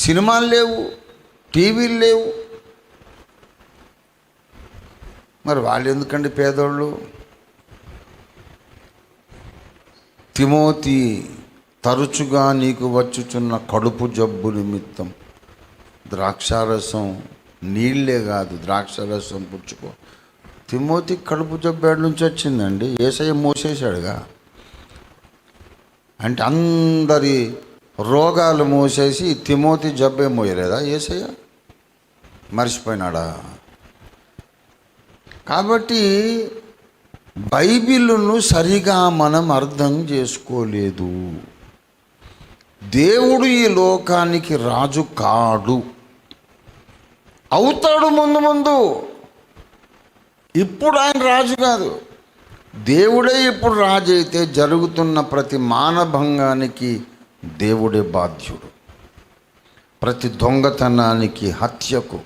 సినిమాలు లేవు, టీవీలు లేవు. మరి వాళ్ళు ఎందుకండి పేదోళ్ళు? తిమోతి, తరచుగా నీకు వచ్చుచున్న కడుపు జబ్బు నిమిత్తం ద్రాక్షారసం, నీళ్ళే కాదు ద్రాక్షారసం పుచ్చుకో. తిమోతి కడుపు జబ్బు ఏడు నుంచి వచ్చిందండి? యేసయ్య మోసేశాడుగా. అంటే అందరి రోగాలు మోసేసి తిమోతి జబ్బే మోయలేదా యేసయ్య? మర్చిపోయినాడా? కాబట్టి బైబిల్ను సరిగా మనం అర్థం చేసుకోలేదు. దేవుడు ఈ లోకానికి రాజు కాడు, అవుతాడు ముందు ముందు. ఇప్పుడు ఆయన రాజు కాదు. దేవుడే ఇప్పుడు రాజు అయితే జరుగుతున్న ప్రతి మానభంగానికి దేవుడే బాధ్యుడు. ప్రతి దొంగతనానికి, హత్యకు,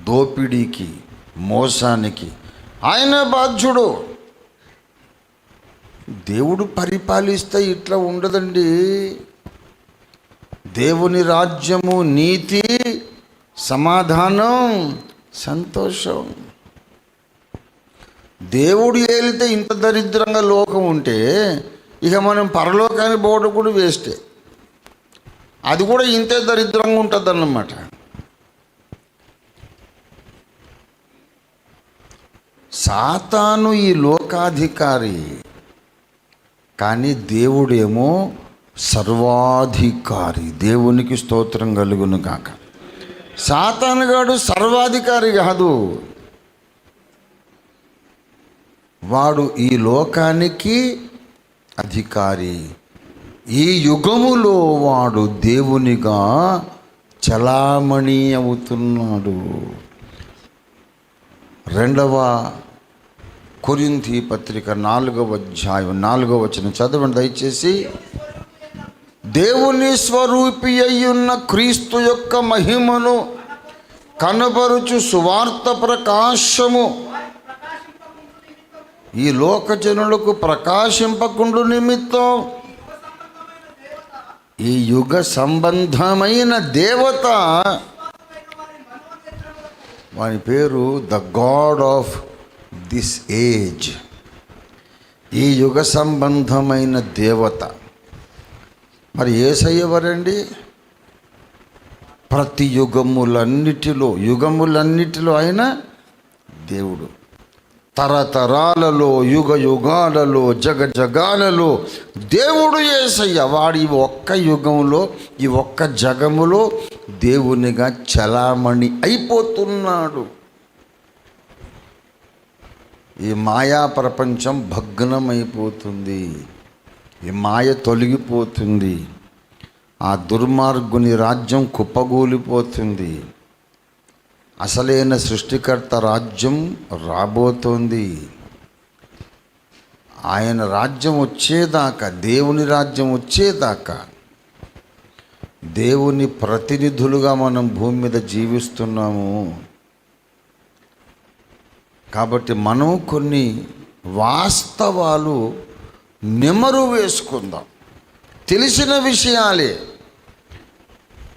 దోపిడీకి, మోసానికి ఆయన బాధ్యుడు. దేవుడు పరిపాలిస్తే ఇట్లా ఉండదండి. దేవుని రాజ్యము నీతి, సమాధానం, సంతోషం. దేవుడు ఏలితే ఇంత దరిద్రంగా లోకం ఉంటే ఇక మనం పరలోకానికి పోవడం కూడా వేస్టే. అది కూడా ఇంతే దరిద్రంగా ఉంటుంది అన్నమాట. సాతాను ఈ లోకాధికారి, కానీ దేవుడేమో సర్వాధికారి. దేవునికి స్తోత్రం కలుగును గాక. సాతానుగాడు సర్వాధికారి కాదు, వాడు ఈ లోకానికి అధికారి. ఈ యుగములో వాడు దేవునిగా చలామణి అవుతున్నాడు. 2వ కొరింథీ పత్రిక 4వ అధ్యాయం 4వ వచనం చదవండి దయచేసి. దేవుని స్వరూపి అయ్యున్న క్రీస్తు యొక్క మహిమను కనబరుచు సువార్త ప్రకాశము ఈ లోక జనులకు ప్రకాశింపకుండు నిమిత్తం ఈ యుగ సంబంధమైన దేవత, వాని పేరు the God of this age. ఈ యుగ సంబంధమైన దేవత. మరి యేసయ్య ఎవరండి? ప్రతి యుగములన్నిటిలో ఆయన దేవుడు. తరతరాలలో, యుగ యుగాలలో, జగాలలో దేవుడు యేసయ్య. వాడు ఈ ఒక్క యుగంలో, ఈ ఒక్క జగములో దేవునిగా చలామణి అయిపోతున్నాడు. ఈ మాయా ప్రపంచం భగ్నమైపోతుంది, ఈ మాయ తొలగిపోతుంది, ఆ దుర్మార్గుని రాజ్యం కుప్పగూలిపోతుంది. అసలైన సృష్టికర్త రాజ్యం రాబోతోంది. ఆయన రాజ్యం వచ్చేదాకా, దేవుని రాజ్యం వచ్చేదాకా దేవుని ప్రతినిధులుగా మనం భూమి మీద జీవిస్తున్నాము. కాబట్టి మనం కొన్ని వాస్తవాలు నెమరు వేసుకుందాం. తెలిసిన విషయాలే,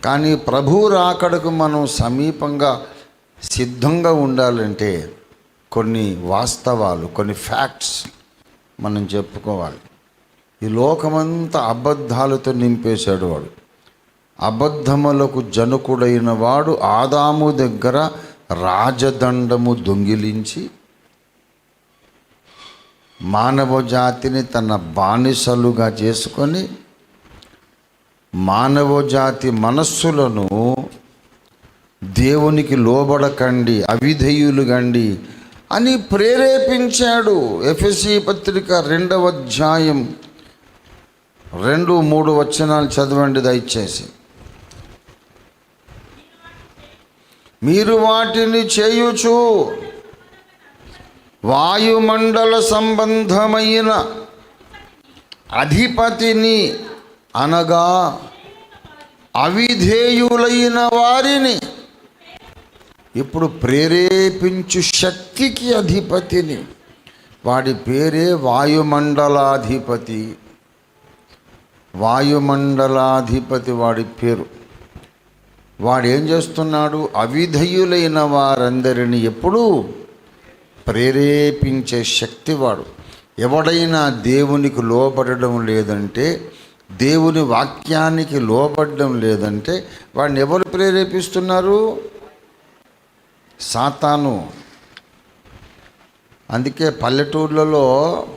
కానీ ప్రభు రాకడకు మనం సమీపంగా సిద్ధంగా ఉండాలంటే కొన్ని వాస్తవాలు, కొన్ని ఫ్యాక్ట్స్ మనం చెప్పుకోవాలి. ఈ లోకమంతా అబద్ధాలతో నింపేశాడు వాడు. అబద్ధములకు జనకుడైన వాడు ఆదాము దగ్గర రాజదండము దొంగిలించి మానవ జాతిని తన బానిసలుగా చేసుకొని మానవ జాతి మనస్సులను దేవునికి లోబడకండి, అవిధేయులు కండి అని ప్రేరేపించాడు. ఎఫెసీ పత్రిక 2వ అధ్యాయం 2-3 వచనాలు చదవండి దయచేసి. మీరు వాటిని చేయుచు వాయుమండల సంబంధమైన అధిపతిని అనగా అవిధేయులైన వారిని, ఇప్పుడు ప్రేరేపించు శక్తికి అధిపతిని, వాడి పేరే వాయుమండలాధిపతి. వాయుమండలాధిపతి వాడి పేరు. వాడు ఏం చేస్తున్నాడు? అవిధేయులైన వారందరిని ఎప్పుడూ ప్రేరేపించే శక్తి వాడు. ఎవడైనా దేవునికి లోబడడం లేదంటే, దేవుని వాక్యానికి లోబడడం లేదంటే వాడిని ఎవరు ప్రేరేపిస్తున్నారు? సాతాను. అందుకే పల్లెటూర్లలో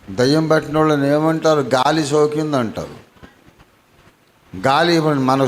దయ్యం పట్టిన వాళ్ళని ఏమంటారు? గాలి సోకిందంటారు. గాలి మన